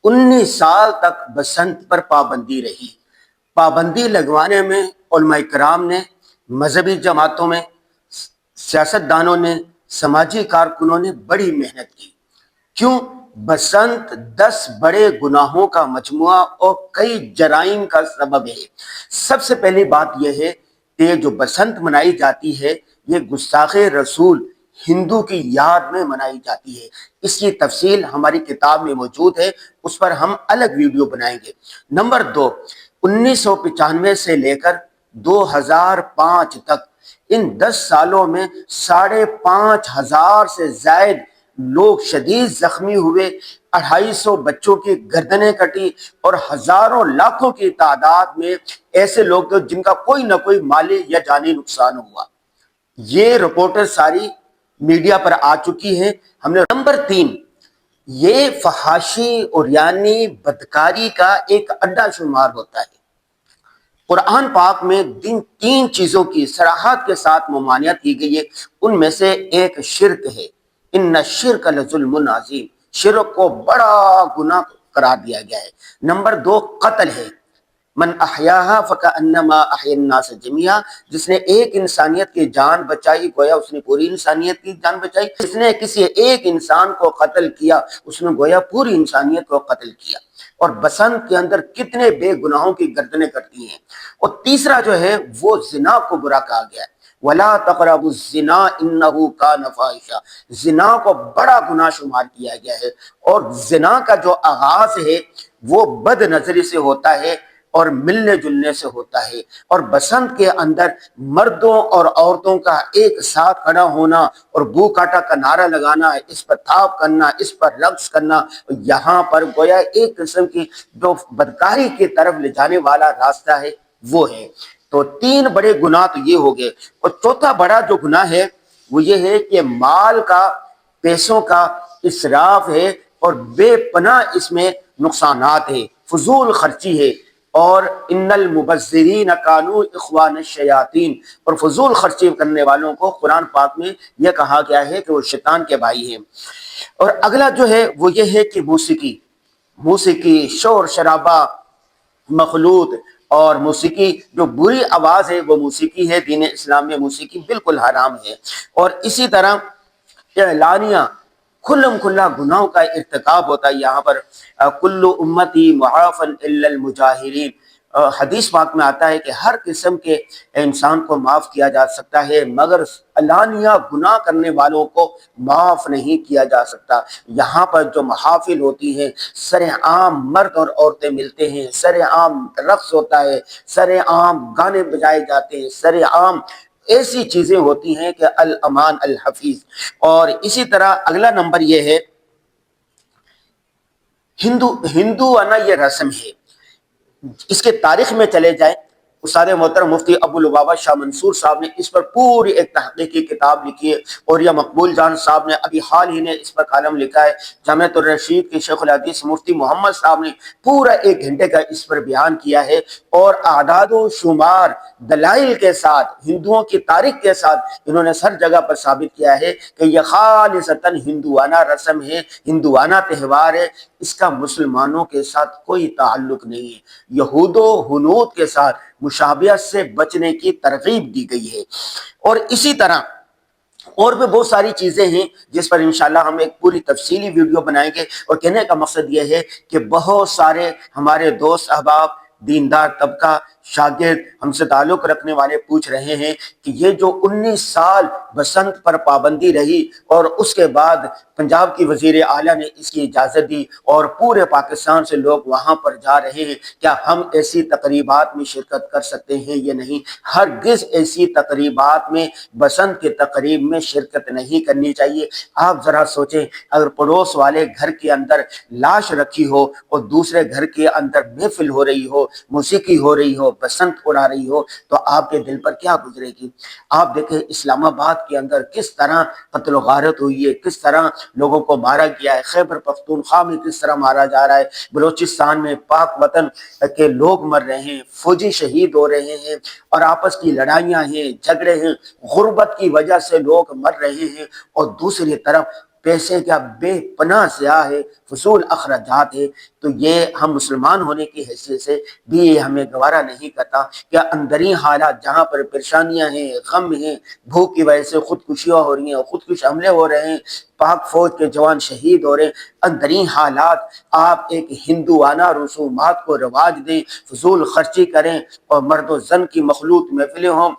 19 سال تک بسنت پر پابندی رہی۔ پابندی لگوانے میں علماء کرام نے، مذہبی جماعتوں میں، سیاست دانوں نے، سماجی کارکنوں نے بڑی محنت کی۔ کیوں؟ بسنت 10 بڑے گناہوں کا مجموعہ اور کئی جرائم کا سبب ہے۔ سب سے پہلی بات یہ ہے کہ جو بسنت منائی جاتی ہے یہ گستاخ رسول ہندو کی یاد میں منائی جاتی ہے۔ اس کی تفصیل ہماری کتاب میں موجود ہے، اس پر ہم الگ ویڈیو بنائیں گے۔ نمبر 2، 1995 سے لے کر 2005 تک ان 10 سالوں میں 5,500 سے زائد لوگ شدید زخمی ہوئے، 250 بچوں کی گردنیں کٹی اور ہزاروں لاکھوں کی تعداد میں ایسے لوگ تھے جن کا کوئی نہ کوئی مالی یا جانی نقصان ہوا۔ یہ رپورٹیں ساری میڈیا پر آ چکی ہیں۔ ہم نے نمبر 3، یہ فحاشی اور یعنی بدکاری کا ایک اڈا شمار ہوتا ہے۔ قرآن پاک میں جن 3 چیزوں کی صراحت کے ساتھ ممانعت کی گئی ہے ان میں سے ایک شرک ہے۔ ان الشرک لظلم عظیم، شرک کو بڑا گناہ قرار دیا گیا ہے۔ نمبر 2، قتل ہے۔ من احیاہا فکأنما احیا الناس جميعا، جس نے ایک انسانیت کی جان بچائی گویا اس نے پوری انسانیت کی جان بچائی۔ جس نے کسی ایک انسان کو قتل کیا اس نے گویا پوری انسانیت کو قتل کیا۔ اور بسنت کے اندر کتنے بے گناہوں کی گردنیں کٹتی ہیں۔ اور تیسرا جو ہے وہ زنا کو برا کہا گیا ہے۔ وَلَا تَقْرَبُوا الزِّنَا إِنَّهُ كَانَ فَاحِشًا، زنا کو بڑا گناہ شمار کیا گیا ہے۔ اور زنا کا جو آغاز ہے وہ بد نظری سے ہوتا ہے اور ملنے جلنے سے ہوتا ہے۔ اور بسنت کے اندر مردوں اور عورتوں کا ایک ساتھ کھڑا ہونا اور بو کاٹا کا نعرہ لگانا، اس پر تھاپ کرنا، اس پر رقص کرنا، یہاں پر گویا ایک قسم کی جو بدکاری کی طرف لے جانے والا راستہ ہے وہ ہے۔ تو 3 بڑے گناہ تو یہ ہو گئے۔ اور چوتھا بڑا جو گناہ ہے وہ یہ ہے کہ مال کا، پیسوں کا اسراف ہے اور بے پناہ اس میں نقصانات ہے، فضول خرچی ہے۔ اور ان المبذرین کانوا اخوان الشیاطین، اور فضول خرچی کرنے والوں کو قرآن پاک میں یہ کہا گیا ہے کہ وہ شیطان کے بھائی ہیں۔ اور اگلا جو ہے وہ یہ ہے کہ موسیقی، شور شرابہ مخلوط، اور موسیقی جو بری آواز ہے وہ موسیقی ہے۔ دین اسلام میں موسیقی بالکل حرام ہے۔ اور اسی طرح اعلانیہ کھلم کھلا گناہوں کا ارتکاب ہوتا ہے۔ یہاں پر کل امتی معافا الا المجاہرین، حدیث پاک میں آتا ہے کہ ہر قسم کے انسان کو معاف کیا جا سکتا ہے مگر علانیہ گناہ کرنے والوں کو معاف نہیں کیا جا سکتا۔ یہاں پر جو محافل ہوتی ہیں، سر عام مرد اور عورتیں ملتے ہیں، سر عام رقص ہوتا ہے، سر عام گانے بجائے جاتے ہیں، سر عام ایسی چیزیں ہوتی ہیں کہ الامان الحفیظ۔ اور اسی طرح اگلا نمبر یہ ہے، ہندو آنا یہ رسم ہے۔ اس کے تاریخ میں چلے جائیں، استاد محترم مفتی ابو لبابہ شاہ منصور صاحب نے اس پر پوری ایک تحقیقی کتاب لکھی ہے، اور یہ مقبول جان صاحب نے ابھی حال ہی نے اس پر کالم لکھا ہے۔ جامعۃ الرشید کے شیخ الحدیث مفتی محمد صاحب نے پورا 1 گھنٹے کا اس پر بیان کیا ہے، اور اعداد و شمار دلائل کے ساتھ، ہندوؤں کی تاریخ کے ساتھ انہوں نے ہر جگہ پر ثابت کیا ہے کہ یہ خالصتاً ہندوانہ رسم ہے، ہندوانہ تہوار ہے، اس کا مسلمانوں کے ساتھ کوئی تعلق نہیں ہے۔ یہود و ہنود کے ساتھ مشابہت سے بچنے کی ترغیب دی گئی ہے۔ اور اسی طرح اور بھی بہت ساری چیزیں ہیں جس پر انشاءاللہ ہم ایک پوری تفصیلی ویڈیو بنائیں گے۔ اور کہنے کا مقصد یہ ہے کہ بہت سارے ہمارے دوست احباب، دیندار طبقہ، شاگرد ہم سے تعلق رکھنے والے پوچھ رہے ہیں کہ یہ جو 19 سال بسنت پر پابندی رہی اور اس کے بعد پنجاب کی وزیر اعلیٰ نے اس کی اجازت دی اور پورے پاکستان سے لوگ وہاں پر جا رہے ہیں، کیا ہم ایسی تقریبات میں شرکت کر سکتے ہیں یا نہیں؟ ہرگز ایسی تقریبات میں، بسنت کی تقریب میں شرکت نہیں کرنی چاہیے۔ آپ ذرا سوچیں، اگر پڑوس والے گھر کے اندر لاش رکھی ہو اور دوسرے گھر کے اندر محفل ہو رہی ہو، موسیقی ہو رہی ہو، بسنت اڑا رہی ہو، تو آپ کے دل پر کیا گزرے گی؟ آپ دیکھیں اسلام آباد کے اندر کس طرح قتل و غارت ہوئی ہے، کس طرح لوگوں کو مارا گیا ہے، خیبر پختونخوا میں کس طرح مارا جا رہا ہے، بلوچستان میں پاک وطن کے لوگ مر رہے ہیں، فوجی شہید ہو رہے ہیں، اور آپس کی لڑائیاں ہیں، جھگڑے ہیں، غربت کی وجہ سے لوگ مر رہے ہیں، اور دوسری طرف پیسے کا بے پناہ ضیاع ہے، فضول اخراجات ہے، تو یہ ہم مسلمان ہونے کی حیثیت سے بھی یہ ہمیں گوارا نہیں کرتا کہ اندرین حالات جہاں پر پریشانیاں ہیں، غم ہیں، بھوک کی وجہ سے خودکشیاں ہو رہی ہیں، خودکش حملے ہو رہے ہیں، پاک فوج کے جوان شہید ہو رہے ہیں، اندرین حالات آپ ایک ہندوانہ رسومات کو رواج دیں، فضول خرچی کریں اور مرد و زن کی مخلوط محفلیں ہوں،